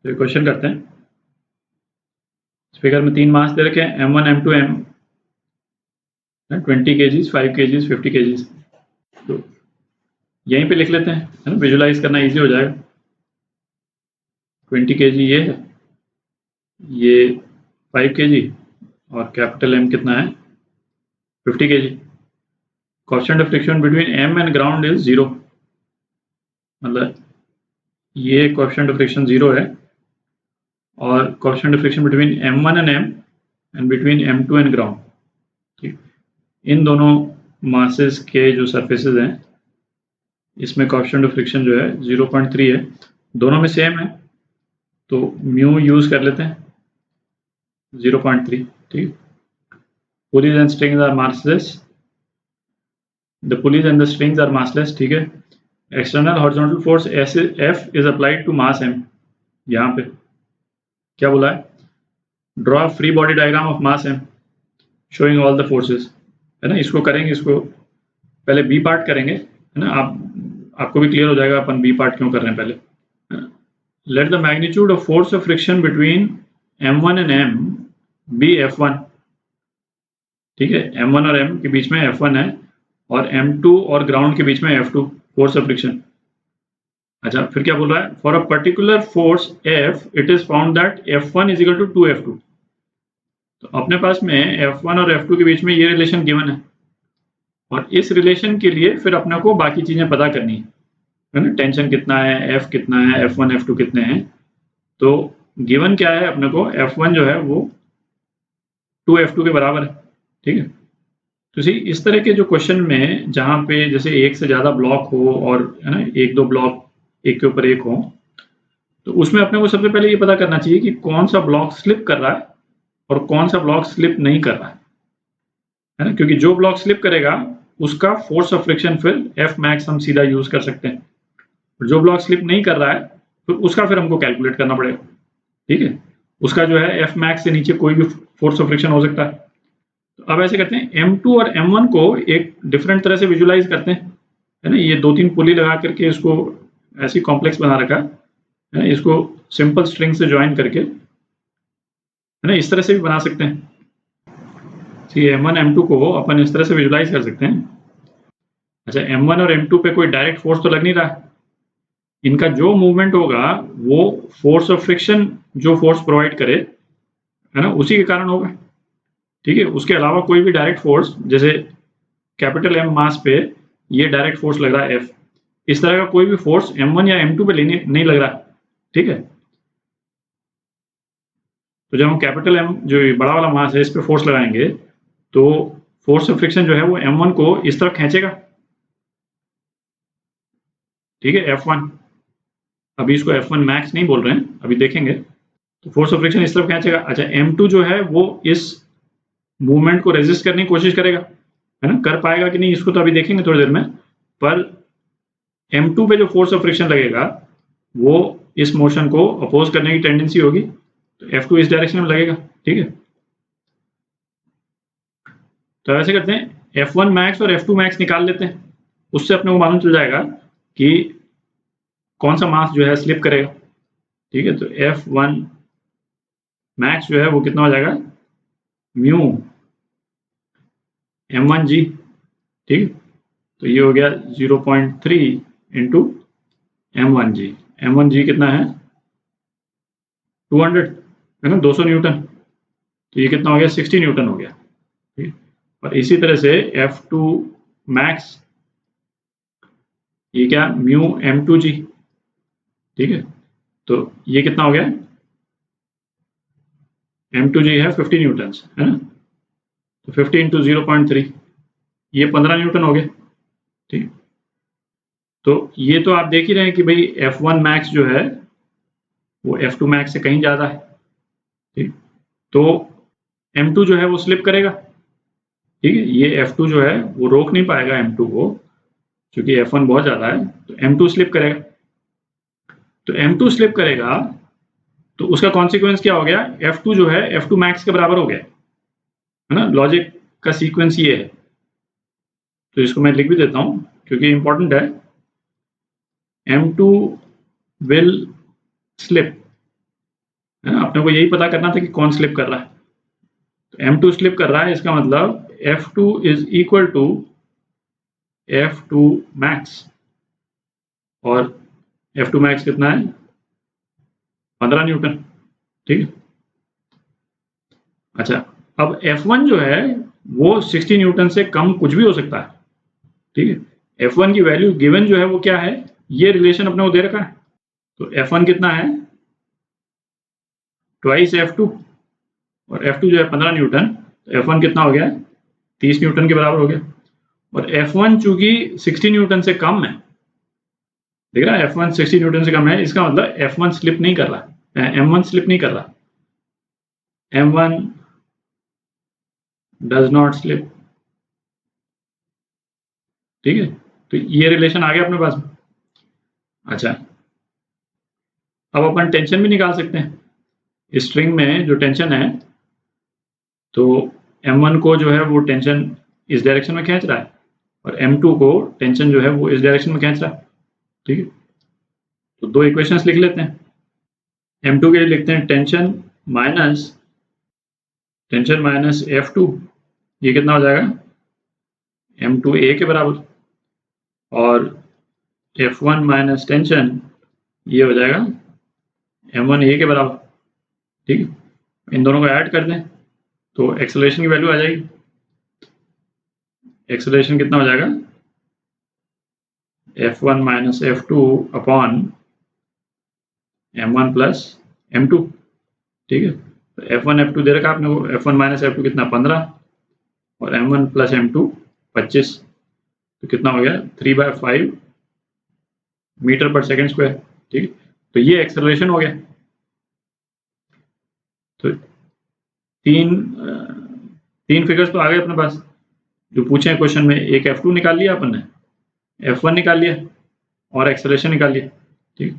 तो क्वेश्चन करते हैं। स्पीकर में 3 मास दे रखे हैं, M1 M2 M 20 kgs, 5 kgs, 50 kgs। तो यहीं पे लिख लेते हैं, है ना, विजुलाइज करना इजी हो जाएगा। 20 kg ये है, ये 5 kg और कैपिटल M कितना है 50 kg। Coefficient of friction between M and ground is 0, मतलब ये कोएफिशिएंट ऑफ फ्रिक्शन 0 है, और coefficient of friction between M1 and M and between M2 and ground, ठीक, इन दोनों मासेस के जो सरफेसेस हैं इसमें कोएफिशिएंट ऑफ फ्रिक्शन जो है 0.3 है, दोनों में सेम है, तो म्यू यूज कर लेते हैं 0.3, ठीक। Pulleys and strings are massless, the pulleys and the strings are massless, ठीक है। External horizontal force F is applied to mass M। यहाँ पे क्या बोला है, draw free body diagram of mass M showing all the forces, है ना। इसको करेंगे, इसको पहले बी पार्ट करेंगे, है ना, आपको भी क्लियर हो जाएगा अपन बी पार्ट क्यों कर रहे हैं पहले। Let the magnitude of force of friction between M1 and M be F1, ठीक है। M1 और M के बीच में F1 है और M2 और ग्राउंड के बीच में F2 फोर्स ऑफ फ्रिक्शन। अच्छा, फिर क्या बोल रहा है, for a particular force F it is found that F1 is equal to 2F2। तो अपने पास में F1 और F2 के बीच में ये रिलेशन गिवन है, और इस रिलेशन के लिए फिर अपने को बाकी चीजें पता करनी है ना, टेंशन कितना है, F कितना है, F1 F2 कितने हैं। तो गिवन क्या है अपने को, F1 जो है वो 2F2 के बराबर है, ठीक है। तो इस तरह के जो क्वेश्चन में जहाँ पे जैसे एक से ज्यादा ब्लॉक हो और, है ना, एक दो ब्लॉक एक के ऊपर एक हो, तो उसमें अपने को सबसे पहले ये पता करना चाहिए कि कौन सा ब्लॉक स्लिप कर रहा है और कौन सा ब्लॉक स्लिप नहीं कर रहा है ना, क्योंकि जो ब्लॉक स्लिप करेगा उसका फोर्स ऑफ फ्रिक्शन फिर F मैक्स हम सीधा यूज कर सकते हैं, जो ब्लॉक स्लिप नहीं कर रहा है तो उसका फिर हमको कैलकुलेट करना पड़ेगा, ठीक है। उसका जो है F मैक्स से नीचे कोई भी फोर्स ऑफ फ्रिक्शन हो सकता है। तो अब ऐसे करते हैं, M2 और M1 को एक डिफरेंट तरह से विजुलाइज करते हैं, है ना। ये 2-3 पुली लगा करके इसको ऐसी कॉम्प्लेक्स बना रखा है ना, इसको सिंपल स्ट्रिंग से ज्वाइन करके, है ना, इस तरह से भी बना सकते हैं। M1 M2 को अपन इस तरह से विजुलाइज कर सकते हैं। अच्छा, M1 और M2 पे कोई डायरेक्ट फोर्स तो लग नहीं रहा, इनका जो मूवमेंट होगा वो फोर्स ऑफ फ्रिक्शन जो फोर्स प्रोवाइड करे, है ना, उसी के कारण होगा, ठीक है। उसके अलावा कोई भी डायरेक्ट फोर्स, जैसे कैपिटल M मास पे ये डायरेक्ट फोर्स लग रहा है F, इस तरह का कोई भी फोर्स M1 या M2 पे नहीं लग रहा, ठीक है। तो जब हम कैपिटल M जो बड़ा वाला मास है इस पे फोर्स लगाएंगे तो फोर्स ऑफ फ्रिक्शन जो है वो M1 को इस तरफ खींचेगा, ठीक है, F1। अभी इसको F1 मैक्स नहीं बोल रहे हैं, अभी देखेंगे। तो फोर्स ऑफ फ्रिक्शन इस तरफ खींचेगा। अच्छा, M2 जो है वो इस मूवमेंट को रेजिस्ट करने की कोशिश करेगा, है ना, कर पाएगा कि नहीं इसको तो अभी देखेंगे थोड़ी देर में। पर M2 पे जो फोर्स ऑफ फ्रिक्शन लगेगा वो इस मोशन को अपोज करने की टेंडेंसी होगी, तो F2 इस डायरेक्शन में लगेगा, ठीक है। तो ऐसे करते हैं, F1 मैक्स और F2 मैक्स निकाल लेते हैं, उससे अपने को मालूम चल जाएगा कि कौन सा मास जो है स्लिप करेगा, ठीक है। तो F1 मैक्स जो है वो कितना हो जाएगा, म्यू M1G, ठीक। तो ये हो गया 0.3 इंटू M1G। M1G कितना है 200, है ना, 200 न्यूटन। तो ये कितना हो गया 60 न्यूटन हो गया, ठीक। और इसी तरह से F2 मैक्स ये क्या म्यू M2G, ठीक है। तो ये कितना हो गया, M2G है 50 न्यूटन, है ना। तो 50 इंटू 0.3 ये 15 न्यूटन हो गया, ठीक। तो ये तो आप देख ही रहे हैं कि भाई F1 मैक्स जो है वो F2 मैक्स से कहीं ज्यादा है, ठीक। तो M2 जो है वो स्लिप करेगा, ठीक है। ये F2 जो है वो रोक नहीं पाएगा M2 को, क्योंकि F1 बहुत ज्यादा है, तो M2 स्लिप करेगा। तो M2 स्लिप करेगा तो उसका कॉन्सिक्वेंस क्या हो गया, F2 जो है F2 मैक्स के बराबर हो गया, है ना। लॉजिक का सीक्वेंस ये है, तो इसको मैं लिख भी देता हूं क्योंकि इंपॉर्टेंट है। M2 will slip है ना, अपने को यही पता करना था कि कौन स्लिप कर रहा है। तो M2 स्लिप कर रहा है, इसका मतलब F2 is equal to F2 max, और F2 मैक्स कितना है, 15 न्यूटन। ठीक है। अच्छा, अब F1 जो है वो 60 न्यूटन से कम कुछ भी हो सकता है। ठीक है। F1 की वैल्यू गिवन जो है वो क्या है, ये रिलेशन अपने को दे रखा है। तो F1 कितना है, ट्वाइस F2, और F2 जो है 15 न्यूटन, तो F1 कितना हो गया, 30 न्यूटन के बराबर हो गया। और F1 चूंकि 60 न्यूटन से कम है, देख रहा है, F1 60 न्यूटन से कम है, इसका मतलब F1 स्लिप नहीं कर रहा, M1 स्लिप नहीं कर रहा, M1 डज नॉट स्लिप। ठीक है, तो ये रिलेशन आ गया अपने पास। अच्छा, अब अपन टेंशन भी निकाल सकते हैं। स्ट्रिंग में जो टेंशन है, तो M1 को जो है वो टेंशन इस डायरेक्शन में खींच रहा है, और M2 को टेंशन जो है वो इस डायरेक्शन में खींच रहा है। ठीक है, तो दो इक्वेशंस लिख लेते हैं। M2 के लिए लिखते हैं टेंशन माइनस F2, ये कितना हो जाएगा, M2 A के बराबर, और F1 माइनस टेंशन, ये हो जाएगा M1 A के बराबर। ठीक है, इन दोनों को ऐड कर दें तो एक्सेलरेशन की वैल्यू आ जाएगी। एक्सेलरेशन कितना हो जाएगा, F1 minus F2 upon M1 plus M2। ठीक है, तो F1 F2 दे रखा आपने को, F1 माइनस F2 कितना, 15, और M1 प्लस M2 25, तो कितना हो गया, 3/5 मीटर पर सेकेंड स्क्वायर। ठीक है, तो ये एक्सेलरेशन हो गया। तो तीन फिगर्स तो आ गए अपने पास जो पूछे हैं क्वेश्चन में। एक F2 निकाल लिया अपन ने, F1 निकाल लिया, और एक्सेलरेशन निकाल लिया। ठीक।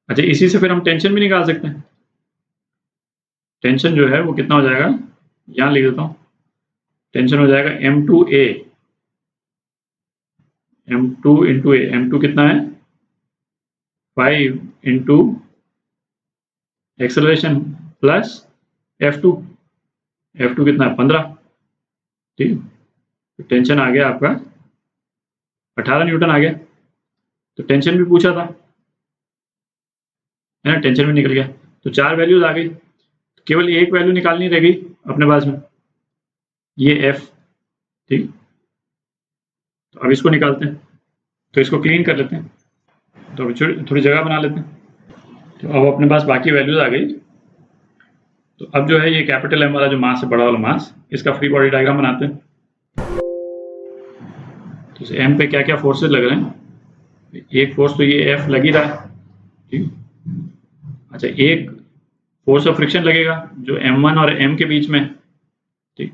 अच्छा, इसी से फिर हम टेंशन भी निकाल सकते हैं। टेंशन जो है वो कितना हो जाएगा, यहाँ लिख देता हूँ, टेंशन हो जाएगा M2A, M2 इंटू ए, M2 कितना है 5 into acceleration plus F2, F2 कितना है 15। ठीक, तो टेंशन आ गया आपका 18 न्यूटन आ गया। तो टेंशन भी पूछा था, है ना, टेंशन भी निकल गया। तो चार वैल्यूज आ गई, केवल एक वैल्यू निकालनी रह गई अपने पास में, ये F। ठीक, तो अब इसको निकालते हैं, तो इसको क्लीन कर लेते हैं, तो अभी थोड़ी जगह बना लेते हैं। तो अब अपने पास बाकी वैल्यूज आ गई। तो अब जो है ये कैपिटल M वाला जो मास है, बड़ा वाला मास, इसका फ्री बॉडी डायग्राम बनाते हैं। तो इस M पे क्या क्या फोर्सेज लग रहे हैं, एक फोर्स तो ये F लग ही रहा है। ठीक, अच्छा, एक फोर्स ऑफ फ्रिक्शन लगेगा जो M1 और M के बीच में। ठीक,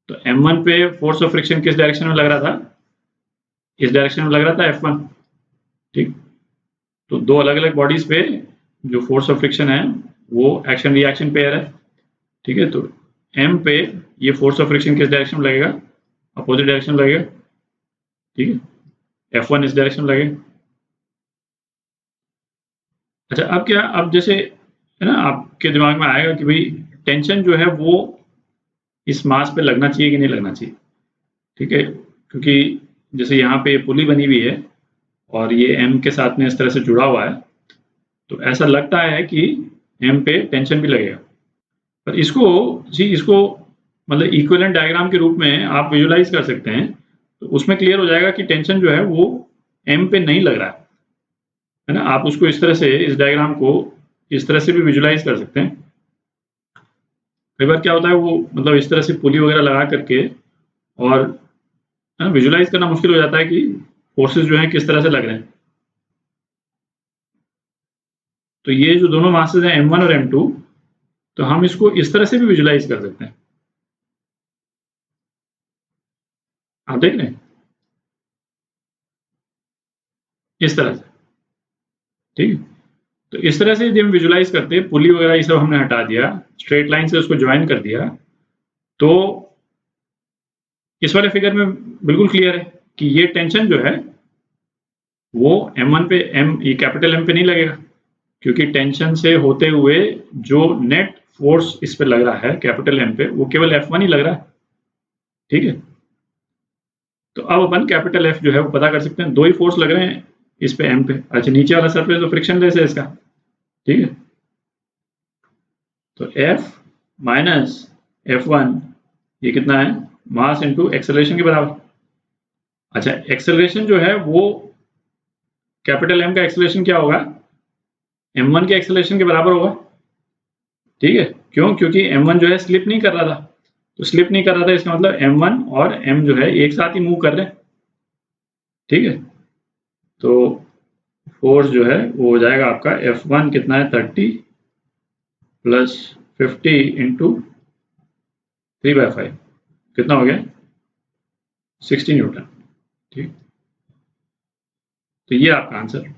तो M1 पे फोर्स ऑफ फ्रिक्शन किस डायरेक्शन में लग रहा था, इस डायरेक्शन में लग रहा था F1। ठीक, तो दो अलग अलग बॉडीज पे जो फोर्स ऑफ फ्रिक्शन है वो एक्शन रिएक्शन पेयर है। ठीक है, तो M पे ये फोर्स ऑफ फ्रिक्शन किस डायरेक्शन में लगेगा, अपोजिट डायरेक्शन में लगेगा। ठीक है, F1 इस डायरेक्शन में लगेगा। अच्छा, अब क्या, अब जैसे है ना, आपके दिमाग में आएगा कि भाई टेंशन जो है वो इस मास पे लगना चाहिए कि नहीं लगना चाहिए। ठीक है, क्योंकि जैसे यहाँ पे पुली बनी हुई है और ये M के साथ में इस तरह से जुड़ा हुआ है, तो ऐसा लगता है कि M पे टेंशन भी लगेगा। पर इसको इसको मतलब इक्विवेलेंट डायग्राम के रूप में आप विजुलाइज कर सकते हैं, तो उसमें क्लियर हो जाएगा कि टेंशन जो है वो M पे नहीं लग रहा है ना। आप उसको इस तरह से, इस डायग्राम को इस तरह से भी विजुलाइज कर सकते हैं। कई बार क्या होता है, वो मतलब इस तरह से पुली वगैरह लगा करके और विजुलाइज करना मुश्किल हो जाता है कि फोर्सेस जो हैं किस तरह से लग रहे हैं। तो ये जो दोनों मासेस हैं M1 और M2, तो हम इसको इस तरह से भी विजुलाइज कर सकते हैं। आप देख रहे हैं, इस तरह से। ठीक है, तो इस तरह से यदि हम विजुलाइज करते हैं, पुली वगैरह ये सब हमने हटा दिया, स्ट्रेट लाइन से उसको ज्वाइन कर दिया, तो इस वाले फिगर में बिल्कुल क्लियर है कि ये टेंशन जो है वो M1 पे, M ये कैपिटल M पे नहीं लगेगा, क्योंकि टेंशन से होते हुए जो नेट फोर्स इस पे लग रहा है कैपिटल एम पे, वो केवल F1 ही लग रहा है, ठीक है। तो अब अपन कैपिटल F जो है वो पता कर सकते हैं, दो ही फोर्स लग रहे हैं इस पे एम पे। अच्छा, नीचे वाला सरफेस तो फ्रिक्शनलेस है इसका, ठीक है। तो F माइनस F1 ये कितना है, मास इंटू एक्सेलरेशन के बराबर। अच्छा, एक्सेलरेशन जो है वो कैपिटल M का एक्सेलरेशन क्या होगा, m1 के एक्सेलरेशन के बराबर होगा, ठीक है। क्यों, क्योंकि m1 जो है स्लिप नहीं कर रहा था, तो स्लिप नहीं कर रहा था इसका मतलब m1 और m जो है एक साथ ही मूव कर रहे हैं, ठीक है। तो फोर्स जो है वो हो जाएगा आपका F1 कितना है 30 प्लस 50 इंटू 3/5 कितना हो गया 60 न्यूटन, ठीक। तो ये आपका आंसर।